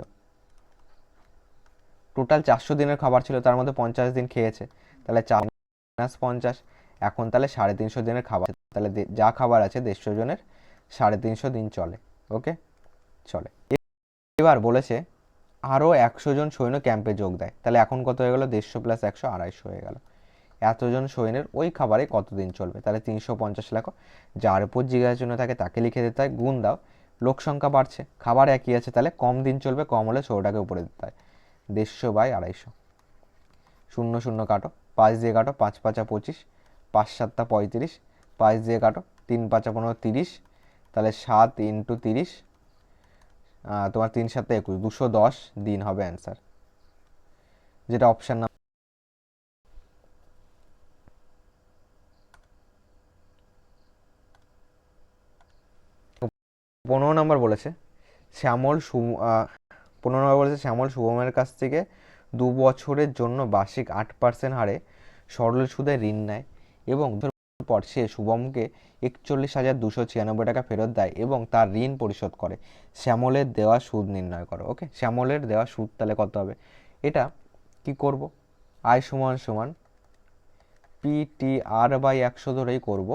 টোটাল 400 দিনের খাবার ছিল, তার মধ্যে 50 দিন খেয়েছে, তাহলে 4 - 50, এখন তাহলে 350 দিনের খাবার, তাহলে যা খাবার আছে 150 জনের 350 দিন চলে। ওকে, চলে। এবার বলেছে আরও 100 জন সৈন্য ক্যাম্পে যোগ দেয়, তাহলে এখন কত হয়ে গেল? 150 + 100 250 হয়ে গেল। এতজন সৈন্যের ওই খাবারে কতদিন চলবে? তাহলে 350 লেখো, যার উপর জিজ্ঞাসার জন্য থাকে তাকে লিখে দিতে হয়, গুণ দাও, লোক সংখ্যা বাড়ছে, খাবার একই আছে, তাহলে কম দিন চলবে, কম হলে 100টাকে উপরে দিতে হয়, 150/250। 0 0 কাটো, 5 দিয়ে কাটো, 5 × 5 = 25, 5 × 7 = 35, 5 দিয়ে কাটো, 3 × 5 = 15 30, তাহলে 7 × 30, তোমার 3 × 7 = 21, 210 দিন হবে অ্যান্সার, যেটা অপশান না। 15 নম্বর বলেছে শ্যামল 15 নম্বর বলেছে শ্যামল শুভমের কাছ থেকে 2 বছরের জন্য বার্ষিক 8% হারে সরল সুদে ঋণ নেয় এবং পর সে শুভমকে 41,296 টাকা ফেরত দেয় এবং তার ঋণ পরিশোধ করে। শ্যামলের দেওয়া সুদ নির্ণয় করো। ওকে, শ্যামলের দেওয়া সুদ তাহলে কত হবে? এটা কি করব? আয় সমান সমান PTR/100 ধরেই করব।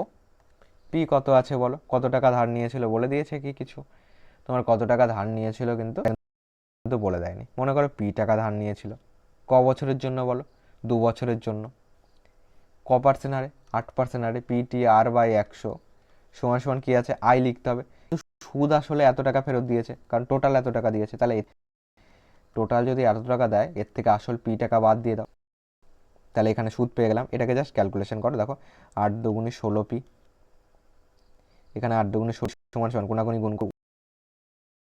পি কত আছে বলো, কত টাকা ধার নিয়েছিল বলে দিয়েছে কি কিছু? তোমার কত টাকা ধার নিয়েছিল কিন্তু বলে দেয়নি। মনে করো পি টাকা ধার নিয়েছিল, ক বছরের জন্য বলো? 2 বছরের জন্য। ক পার্সেন্ট হারে? 8% হারে। PTR/100 সমান সমান কি আছে? আই লিখতে হবে। সুদ আসলে এত টাকা ফেরত দিয়েছে, কারণ টোটাল এত টাকা দিয়েছে, তাহলে টোটাল যদি এত টাকা দেয়, এর থেকে আসল পি টাকা বাদ দিয়ে দাও, তাহলে এখানে সুদ পেয়ে গেলাম। এটাকে জাস্ট ক্যালকুলেশন করো, দেখো 8 × 2 = 16 পি, এখানে 8 × 2 = 16 সমান সমান কোনাকুনি গুণ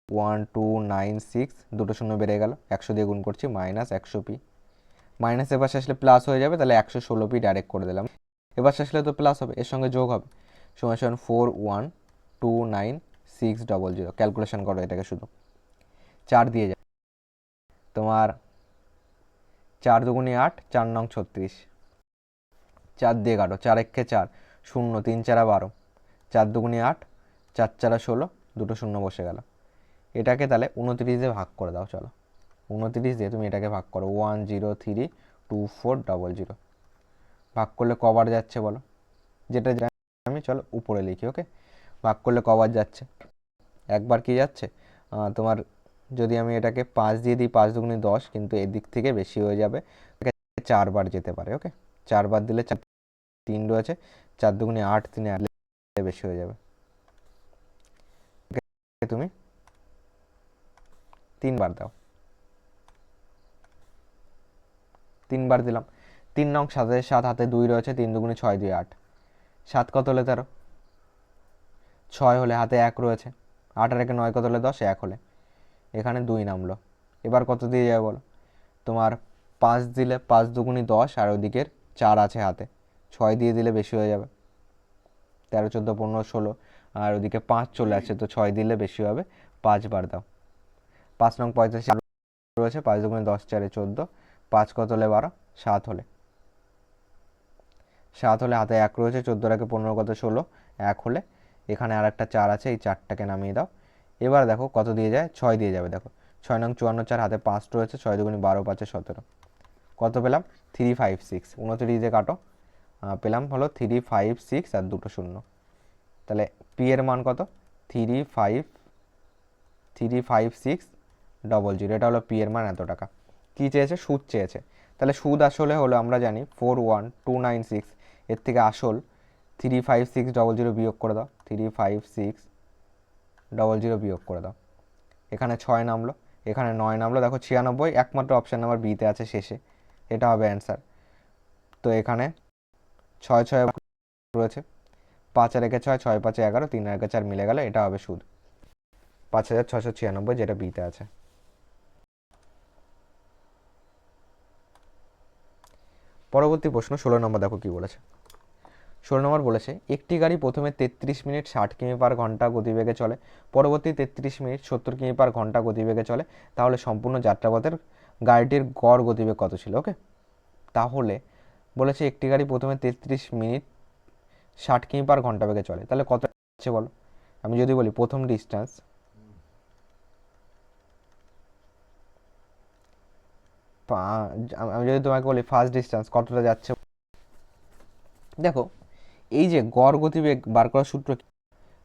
1296, দুটো শূন্য বেড়ে গেল, 100 দিয়ে গুণ করছি, -100 পি, মাইনাস এবার আসলে প্লাস হয়ে যাবে, তাহলে 116 পি ডাইরেক্ট করে দিলাম। এবার আসলে তো প্লাস হবে, এর সঙ্গে যোগ হবে, সমান সমান 4129600। ক্যালকুলেশন করো এটাকে, শুধু 4 দিয়ে যাবে, তোমার 4 × 2 = 8, 4 × 9 = 36, 4 দিয়ে কাটো, 4 × 1 = 4, 0 3 × 4 = 12, 4 × 2 = 8, 4 × 4 = 16, দুটো শূন্য বসে গেল। এটাকে তাহলে 29 দিয়ে ভাগ করে দাও, চলো 29 দিয়ে তুমি এটাকে ভাগ করো, 1032400 ভাগ করলে কবার যাচ্ছে বলো? যেটা আমি চলো উপরে লিখি। ওকে, ভাগ করলে কবার যাচ্ছে? একবার কি যাচ্ছে তোমার, যদি আমি এটাকে 5 দিয়ে দিই, 5 × 2 = 10, কিন্তু এদিক থেকে বেশি হয়ে যাবে, 4 বার যেতে পারে। ওকে, 4 বার দিলে 3 রয়েছে, 4 × 2 = 8, 3 বেশি হয়ে যাবে, তুমি 3 বার দাও, 3 বার দিলাম, 3 নং 7 7, হাতে 2 রয়েছে, 3 × 2 = 6, 2 = 8, 7 কত হলে 13, 6 হলে, হাতে 1 রয়েছে, 8 আর 1 9 কত হলে 10, 1 হলে, এখানে 2 নামলো। এবার কত দিয়ে যাবে বলো? তোমার 5 দিলে 5 × 2 = 10, আর ওদিকের 4 আছে হাতে, 6 দিয়ে দিলে বেশি হয়ে যাবে, 13 14 15 16, আর ওদিকে 5 চলে আসছে, তো 6 দিলে বেশি হবে, 5 বার দাও। 5 নং 45 রয়েছে, 5 দুগুণে 10 4 14, 5 কত হলে 12, 7 হলে 7 হলে হাতে 1 রয়েছে, 14 রাখে 15 কত 16, 1 হলে এখানে আর একটা 4 আছে, এই 4টাকে নামিয়ে দাও। এবার দেখো কত দিয়ে যায়, 6 দিয়ে যাবে। দেখো 6 নং 54, 4 হাতে 5 রয়েছে, 6 দুগুণে 12 5 17, কত পেলাম 3 5 6, 29 দিয়ে কাটো, পেলাম হলো 3 5 6 আর দুটো শূন্য। তাহলে পি এর মান কত 3 5 6 00, এটা হলো পি এর মান এত টাকা। কী চেয়েছে, সুদ চেয়েছে। তাহলে সুদ আসলে হলো আমরা জানি 41296, এর থেকে আসল 3 5 6 00 বিয়োগ করে দাও, 3 5 6 00 বিয়োগ করে দাও। এখানে 6 নামলো, এখানে 9 নামলো, দেখো 96, একমাত্র অপশান নাম্বার বিতে আছে শেষে, এটা হবে অ্যান্সার। তো এখানে 6 6 রয়েছে, 5 আর 1 6, 6 5 11, 3 আর 1 4 মিলে গেল, এটা হবে সুদ 5696, যেটা বিতে আছে। পরবর্তী প্রশ্ন 16 নম্বর, দেখো কি বলেছে। 16 নম্বর বলেছে একটি গাড়ি প্রথমে 33 মিনিট 60 কিমি পার ঘন্টা গতিবেগে চলে, পরবর্তী 33 মিনিট 70 কিমি পার ঘন্টা গতিবেগে চলে, তাহলে সম্পূর্ণ যাত্রাপথের গাড়িটির গড় গতিবেগ কত ছিল? ওকে, তাহলে বলেছে একটি গাড়ি প্রথমে 33 মিনিট 60 কিমি পার ঘন্টা বেগে চলে, তাহলে কত আছে বলো। আমি যদি বলি প্রথম ডিস্টেন্স, আমি যদি তোমাকে বলি ফার্স্ট ডিস্টেন্স কতটা যাচ্ছে, দেখো এই যে গড় গতিবেগ বার করার সূত্র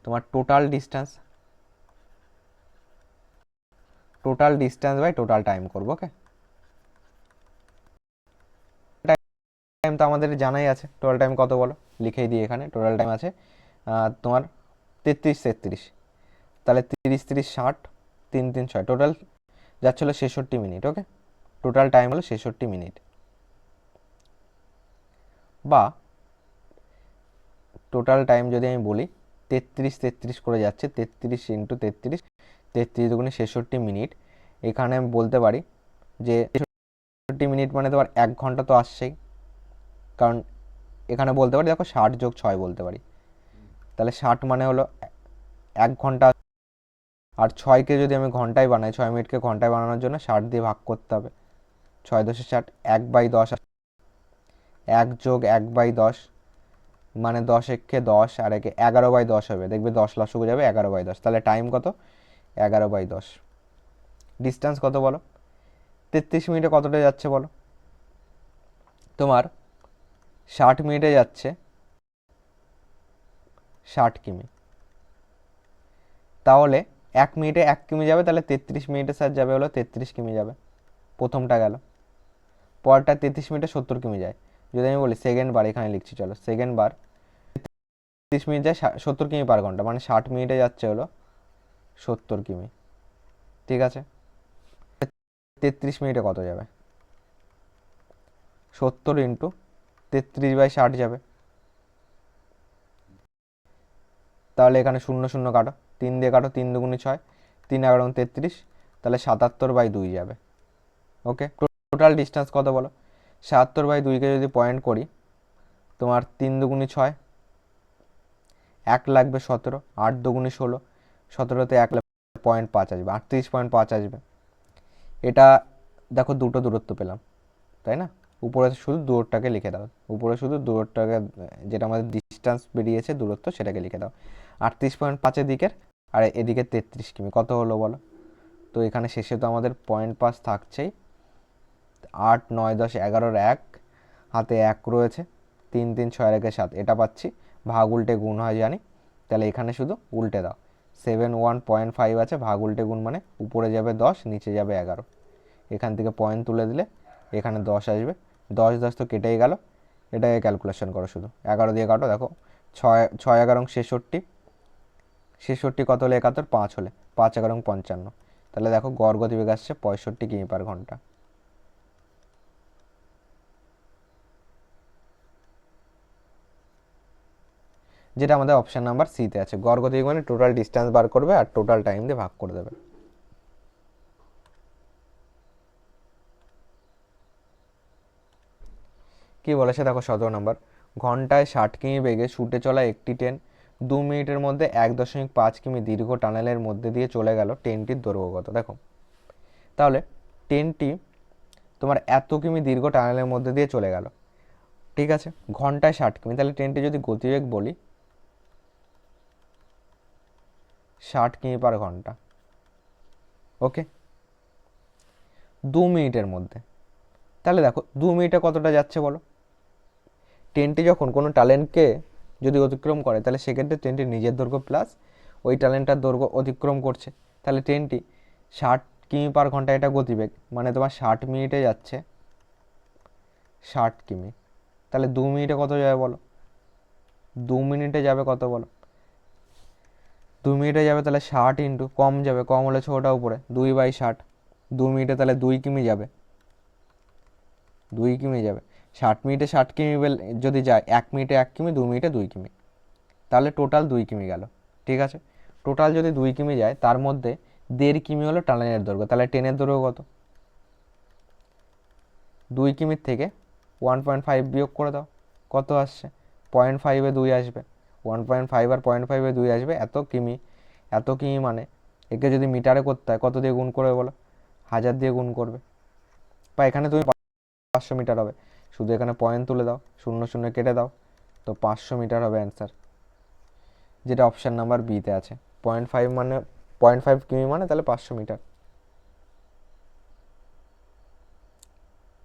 তোমার total distance by total time করবো। ওকে, টাইম তো আমাদের জানাই আছে, টোটাল টাইম কত বলো, লিখেই দিই এখানে। টোটাল টাইম আছে তোমার 33 33, তাহলে 30 30 60, 3 3 6, টোটাল যাচ্ছিল 66 মিনিট। ওকে, টোটাল টাইম হলো 66 মিনিট, বা টোটাল টাইম যদি আমি বলি 33 33 করে যাচ্ছে, 33 ইন্টু 33, 33 দুগুণে 66 মিনিট। এখানে আমি বলতে পারি যে 66 মিনিট মানে তোমার 1 ঘন্টা তো আসছেই, কারণ এখানে বলতে পারি দেখো 60 যোগ 6 বলতে পারি, তাহলে 60 মানে হলো 1 ঘন্টা, আর 6কে যদি আমি ঘন্টায় বানাই, 6 মিনিটকে ঘন্টায় বানানোর জন্য 60 দিয়ে ভাগ করতে হবে, 6 10 60, 1/10, 1 যোগ 1/10 মানে 10 একে 10, আর একে 11/10 হবে, দেখবে 10 লসগু যাবে 11/10, তাহলে টাইম কত 11/10। ডিস্টেন্স কত বলো, 33 মিনিটে কতটা যাচ্ছে বলো, তোমার 60 মিনিটে যাচ্ছে 60 কিমি, তাহলে 1 মিনিটে 1 কিমি যাবে, তাহলে 33 মিনিটের সাথে যাবে হলো 33 কিমি যাবে, প্রথমটা গেল। পরটা 33 মিনিটে 70 কিমি যায়। যদি আমি বলি সেকেন্ড বার, এখানে লিখছি চলো, সেকেন্ড বার 33 মিনিট যায় 70 কিমি পার ঘন্টা, মানে 60 মিনিটে যাচ্ছে হলো 70 কিমি। ঠিক আছে, 33 মিনিটে কত যাবে, 70 ইন্টু 33/60 যাবে, তাহলে এখানে 0 0 কাটো, 3 দিয়ে কাটো, 3 দুগুণে 6, 3 11 33, তাহলে 77/2 যাবে। ওকে, টোটাল ডিস্টেন্স কত বলো, 77/2কে যদি পয়েন্ট করি, তোমার 3 দুগুণে 6, 1 লাগবে 17, 8 দুগুণে 16, 17তে 1 লাগবে 0.5 আসবে, 38.5 আসবে। এটা দেখো দুটো দূরত্ব পেলাম, তাই না? উপরে শুধু দূরত্বটাকে লিখে দাও, উপরে শুধু দূরত্বটাকে, যেটা আমাদের ডিস্টেন্স বেরিয়েছে দূরত্ব, সেটাকে লিখে দাও। 38.5 দিকের, আর এদিকে 33 কিমি, কত হলো বলো। তো এখানে শেষে তো আমাদের 0.5 থাকছেই, 8 9 10 11-র 1, হাতে 1 রয়েছে, 3 3 6 রেখে 7, এটা পাচ্ছি, ভাগ উল্টে গুণ হয় জানি, তাহলে এখানে শুধু উল্টে দাও, 71.5 আছে, ভাগ উল্টে গুণ মানে উপরে যাবে 10, নিচে যাবে 11, এখান থেকে পয়েন্ট তুলে দিলে এখানে 10 আসবে, 10 10 তো কেটেই গেল, এটাকে ক্যালকুলেশন করো শুধু, 11 দিয়ে কাটো, দেখো 6 6 11 66, 66 কত হলে 71, 5 হলে 5 11 55, তাহলে দেখো গড় গতিবেগ আসছে 65 কিমি পার ঘন্টা। যেটা আমাদের অপশান নাম্বার সিতে আছে, গড় গতিবেগ মানে টোটাল ডিস্টেন্স বার করবে আর টোটাল টাইম দিয়ে ভাগ করে দেবে। কি বলেছে দেখো 17 নম্বর, ঘন্টায় 60 কিমি বেগে ছুটে চলা একটি ট্রেন 2 মিনিটের মধ্যে 1.5 কিমি দীর্ঘ টানেলের মধ্যে দিয়ে চলে গেল, ট্রেনটির দৈর্ঘ্য কত? দেখো তাহলে ট্রেনটি তোমার এত কিমি দীর্ঘ টানেলের মধ্যে দিয়ে চলে গেল, ঠিক আছে, ঘন্টায় 60 কিমি। তাহলে ট্রেনটি যদি গতিবেগ বলি 60 কিমি পার ঘন্টা, ওকে, 2 মিনিটের মধ্যে। তাহলে দেখো 2 মিনিটে কতটা যাচ্ছে বলো? ট্রেনটি যখন কোনো টানেলকে যদি অতিক্রম করে তাহলে সেক্ষেত্রে ট্রেনটি নিজের দৈর্ঘ্য প্লাস ওই টানেলটার দৈর্ঘ্য অতিক্রম করছে। তাহলে ট্রেনটি 60 কিমি পার ঘন্টা, এটা গতিবেগ, মানে তোমার 60 মিনিটে যাচ্ছে 60 কিমি। তাহলে 2 মিনিটে কত যাবে বলো? 2 মিনিটে যাবে কত বলো? 2 মিনিটে যাবে তাহলে 60 ইন্টু, কম যাবে, কম হলে ছোটা উপরে, 2/60। 2 মিনিটে তাহলে 2 কিমি যাবে, 2 কিমি যাবে। 60 মিনিটে 60 কিমি যদি যায়, 1 মিনিটে 1 কিমি, 2 মিনিটে 2 কিমি, তাহলে টোটাল 2 কিমি গেল, ঠিক আছে। টোটাল যদি 2 কিমি যায় তার মধ্যে 1.5 কিমি হলো টানেলের দৈর্ঘ্য, তাহলে ট্রেনের দৈর্ঘ্য কত? 2 কিমির থেকে 1.5 বিয়োগ করে দাও, কত আসছে? 0.5-এ 2 আসবে, 1.5 আর 0.5-এ 2 আসবে, এত কিমি। এত কিমি মানে একে যদি মিটারে করতে হয় কত দিয়ে গুণ করবে বলো? 1000 দিয়ে গুণ করবে, বা এখানে তুমি 500 মিটার হবে, শুধু এখানে পয়েন্ট তুলে দাও, 0 0 কেটে দাও, তো 500 মিটার হবে অ্যান্সার, যেটা অপশান নাম্বার বিতে আছে। 0.5 মানে 0.5 কিমি মানে তাহলে 500 মিটার।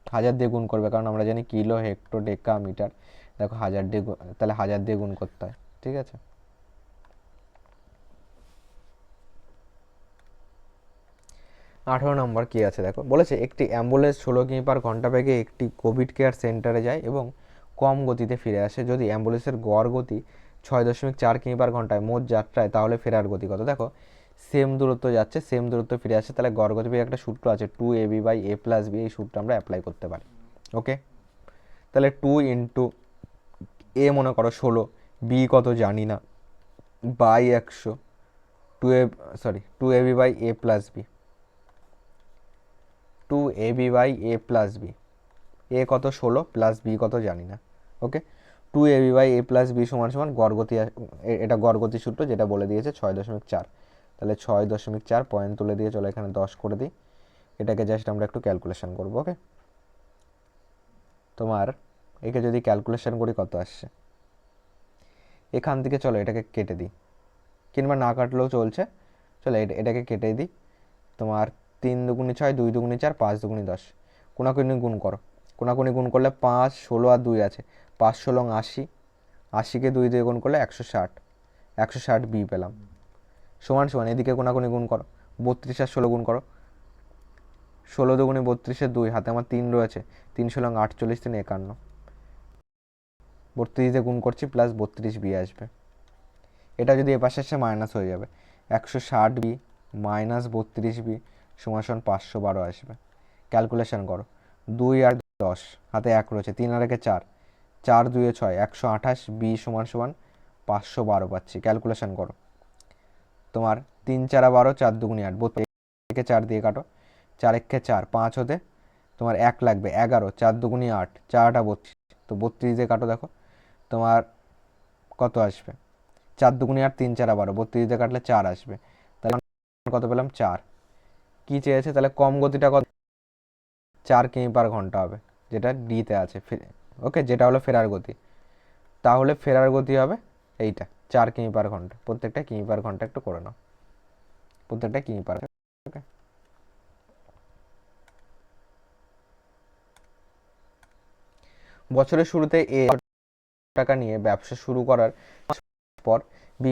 1000 দিয়ে গুণ করবে, কারণ আমরা জানি কিলো, হেক্টর, ডেকা, মিটার। দেখো 1000 দিয়ে তাহলে 1000 দিয়ে গুণ করতে হয়, ঠিক আছে। আঠারো নম্বর কী আছে দেখো, বলেছে একটি অ্যাম্বুলেন্স 16 কিমি পার ঘন্টা বেগে একটি কোভিড কেয়ার সেন্টারে যায় এবং কম গতিতে ফিরে আসে। যদি অ্যাম্বুলেন্সের গড় গতি 6.4 কিমি পার ঘন্টায় মোট যাত্রায়, তাহলে ফেরার গতি কত? দেখো সেম দূরত্ব যাচ্ছে, সেম দূরত্ব ফিরে আসে, তাহলে গড় গতি একটা সূত্র আছে 2ab/a+b, এই সূত্র আমরা অ্যাপ্লাই করতে পারি, ওকে। তাহলে 2 ইন্টু এ মনে করো 16, বি কত জানি না, বাই 100, 2ab/a+b, 2ab/a+b, এ কত 16 প্লাস বি কত জানি না, ওকে। 2ab/a+b সমান সমান গড় গতি, এটা গড় গতি সূত্র যেটা বলে দিয়েছে 6.4। তাহলে 6.4 পয়েন্ট তুলে দিয়ে চলো এখানে 10 করে দিই, এটাকে জাস্ট আমরা একটু ক্যালকুলেশন করবো, ওকে। তোমার একে যদি ক্যালকুলেশন করি কত আসছে, এখান থেকে চলো এটাকে কেটে দিই, কিংবা না কাটলেও চলছে, চলো এটাকে কেটে দিই। তোমার 3 দুগুণে 6, 2 দুগুণে 4, 5 দুগুণে 10, কোনাকুনি গুণ করো, কোনাকুনি গুণ করলে 5, 16 আর 2 আছে, 5 16 80, 80কে 2 দিয়ে গুণ করলে 160, 160 বি পেলাম, সমান সমান এদিকে কোনাকুনি গুণ করো, 32 আর 16 গুণ করো, 16 দুগুণে 32-এর 2, হাতে আমার 3 রয়েছে, 3 16 48, 3 51, 32 দিয়ে গুণ করছি প্লাস 32 বি আসবে। এটা যদি এ পাশে এসে মাইনাস হয়ে যাবে, 160 বি মাইনাস 32 বি সমান সমান 512 আসবে। ক্যালকুলেশন করো, 2 আর 10, হাতে 1 রয়েছে, 3 আর 1-এ 4, 4 2-এ 6, 128 বি সমান সমান 512 পাচ্ছি। ক্যালকুলেশন করো, তোমার 3 4 12, 4 দুগুণে 8, 32কে 4 দিয়ে কাটো, 4 1-কে 4, 5 হতে তোমার 1 লাগবে, 11, 4 দুগুণে 8, 4 8 32, তো 32 দিয়ে কাটো, দেখো তোমার কত আসবে, 4 দুগুণে 8, 3 4 12, 32 দিয়ে কাটলে 4 আসবে, তাহলে কত পেলাম? 4। কি চেয়েছে তাহলে? কম গতিটা কত? 4 কিমি পার ঘন্টা হবে, যেটা ডিতে আছে, ওকে, যেটা হলো ফেরার গতি। তাহলে ফেরার গতি হবে এইটা 4 কিমি পার ঘন্টা, প্রত্যেকটা কিমি পার ঘন্টা একটু করে নাও, প্রত্যেকটা কিমি পার, ওকে। বছরের শুরুতে এ টাকা নিয়ে ব্যবসা শুরু করার পর বি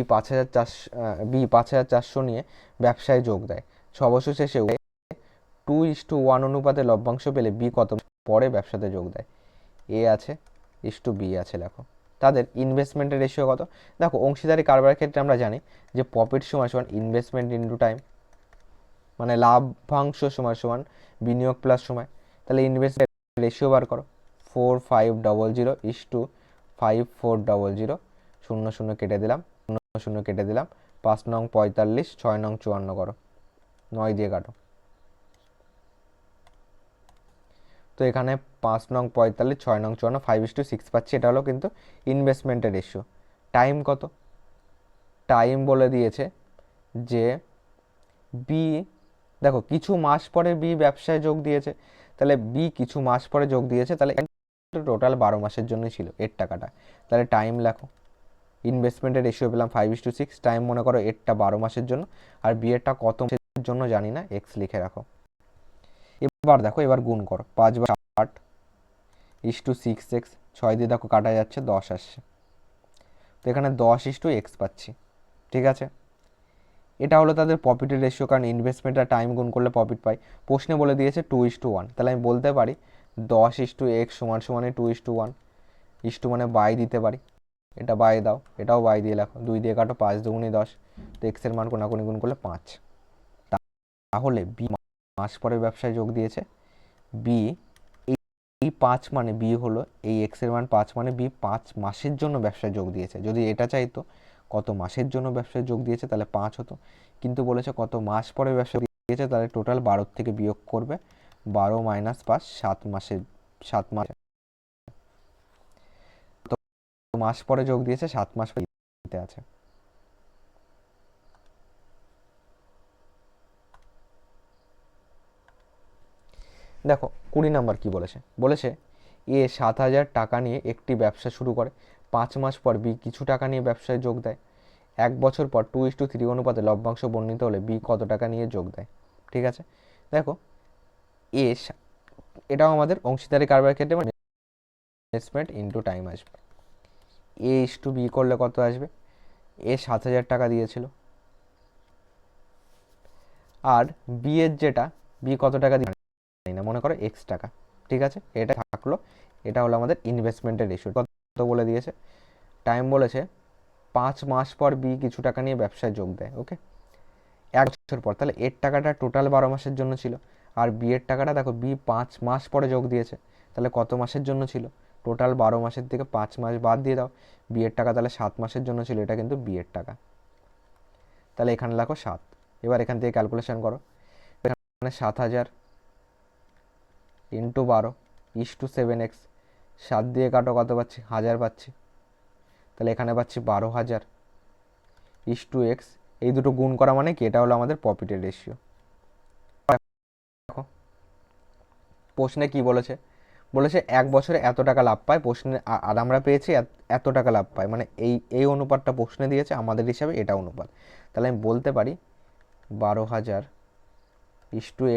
5400 নিয়ে ব্যবসায় যোগ দেয়, 6 বছর শেষে 2:1 অনুপাতে লভ্যাংশ পেলে বি কত পরে ব্যবসাতে যোগ দেয়? এ আছে, বি আছে, দেখো তাদের ইনভেস্টমেন্টের রেশিও কত? দেখো অংশীদারি কারবারের ক্ষেত্রে আমরা জানি যে প্রফিট সমান সমান ইনভেস্টমেন্ট ইন্টু টাইম, মানে লাভ্যাংশ সমান সমান বিনিয়োগ প্লাস সময়। তাহলে ইনভেস্টমেন্ট রেশিও বার করো, 4500 5400, 0 0 কেটে দিলাম, 0 0 কেটে দিলাম, 5 নং 45, 6 নং 54 করো, 9 দিয়ে কাটো, তো এখানে 5 নং 45, 6 নং 54, 5:6 পাচ্ছি, এটা হলো কিন্তু ইনভেস্টমেন্টের রেশিও। টাইম কত? টাইম বলে দিয়েছে যে বি, দেখো কিছু মাস পরে বি ব্যবসায় যোগ দিয়েছে, তাহলে বি কিছু মাস পরে যোগ দিয়েছে, তাহলে টোটাল 12 মাসের জন্যই ছিল এর টাকাটা। তাহলে টাইম লেখো, ইনভেস্টমেন্টের রেশিও পেলাম 5:6, টাইম মনে করো এরটা 12 মাসের জন্য, আর বি এরটা কত মাসের জন্য জানি না, এক্স লিখে রাখো। এবার দেখো, এবার গুণ করো, 5/8:6x, 6 দিয়ে দেখো কাটা যাচ্ছে, 10 আসছে, তো এখানে 10:x পাচ্ছি। ঠিক আছে, এটা হলো তাদের প্রফিটের রেশিও, কারণ ইনভেস্টমেন্ট আর টাইম গুণ করলে প্রফিট পাই। প্রশ্নে বলে দিয়েছে 2:1, তাহলে আমি বলতে পারি 10:x সমান সমানে 2:1, মানে বাই দিতে পারি, এটা বাই দাও, এটাও বাই দিয়ে লেখো, 2 দিয়ে কাটো, 5 দুগুণে 10, তো এক্সের মান কোনাকুনি গুণ করলে 5। তাহলে বি মাস পরে ব্যবসায় যোগ দিয়েছে, বি এই 5 মানে বি হলো, এই এক্সের মান 5 মানে বি 5 মাসের জন্য ব্যবসায় যোগ দিয়েছে। যদি এটা চাইতো কত মাসের জন্য ব্যবসায় যোগ দিয়েছে তাহলে 5 হতো, কিন্তু বলেছে কত মাস পরে ব্যবসা দিয়েছে, তাহলে টোটাল 12 থেকে বিয়োগ করবে, 12 - 5, 7 মাসের, 7 মাস মাস পরে যোগ দিয়েছে, 7 মাস দিতে আছে। দেখো 20 নাম্বার কি বলেছে, বলেছে এ 7,000 টাকা নিয়ে একটি ব্যবসা শুরু করে, 5 মাস পর বি কিছু টাকা নিয়ে ব্যবসায় যোগ দেয়, 1 বছর পর 2:3 অনুপাতে লভ্যাংশ বর্ণিত হলে বি কত টাকা নিয়ে যোগ দেয়। ঠিক আছে, দেখো এ, এটাও আমাদের অংশীদারি কারবার ক্ষেত্রে ইনভেস্টমেন্ট ইনটু টাইম আসবে, এ ইস টু বি করলে কত আসবে, এ 7,000 টাকা দিয়েছিল, আর বি এর যেটা, বি কত টাকা দিয়ে না, মনে করো এক্স টাকা। ঠিক আছে, এটা থাকলো, এটা হলো আমাদের ইনভেস্টমেন্টের রেশিও। কত বলে দিয়েছে, টাইম বলেছে 5 মাস পর বি কিছু টাকা নিয়ে ব্যবসায় যোগ দেয়, ওকে, 1 বছর পর, তাহলে এর টাকাটা টোটাল 12 মাসের জন্য ছিল, আর বি এর টাকাটা দেখো বি 5 মাস পরে যোগ দিয়েছে, তাহলে কত মাসের জন্য ছিল, টোটাল 12 মাসের থেকে 5 মাস বাদ দিয়ে দাও, বি এর টাকা তাহলে 7 মাসের জন্য ছিল, এটা কিন্তু বি এর টাকা, তাহলে এখানে লেখো 7। এবার এখান থেকে ক্যালকুলেশন করো, এখানে 7,000 ইন্টু 12:7x, 7 দিয়ে কাটো, কত পাচ্ছি, 1000 পাচ্ছি, তাহলে এখানে পাচ্ছি 12,000 x, এই দুটো গুণ করা মানে কি, এটা হলো আমাদের প্রফিটের রেশিও। দেখো প্রশ্নে কি বলেছে, বলেছে 1 বছরে এত টাকা লাভ পায়, প্রশ্নে আর আমরা পেয়েছি এত টাকা লাভ পায়, মানে এই অনুপাতটা প্রশ্নে দিয়েছে, আমাদের হিসাবে এটা অনুপাত, তাহলে আমি বলতে পারি 12,000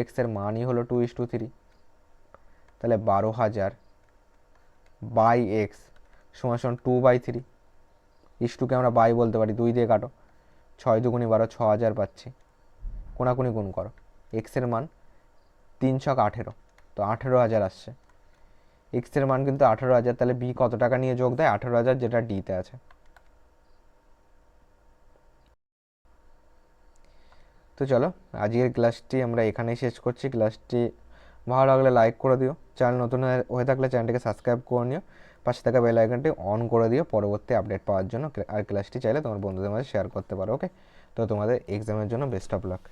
x এর মানই হলো 2:3, তাহলে 12,000 বাই এক্স সমান সমান 2/3, কে আমরা বাই বলতে পারি, 2 দিয়ে কাটো, 6 দুগুণে 12, 6,000 পাচ্ছি, কোনাকুনি গুণ করো, এক্সের মান 3 ছক 18, তো 18,000 আসছে, এক্সের মান কিন্তু 18,000, তাহলে বি কত টাকা নিয়ে যোগ দেয়, 18,000, যেটা ডিতে আছে। তো চলো আজকের ক্লাসটি আমরা এখানেই শেষ করছি। ক্লাসটি ভালো লাগলে লাইক করে দিও, চ্যানেল নতুন হয়ে থাকলে চ্যানেলটিকে সাবস্ক্রাইব করে নিও, পাশে থাকা বেল আইকনটি অন করে দিও পরবর্তী আপডেট পাওয়ার জন্য, আর ক্লাসটি চাইলে তোমার বন্ধুদের মাঝে শেয়ার করতে পারো। ওকে, তো তোমাদের এক্সামের জন্য বেস্ট অফ লাক।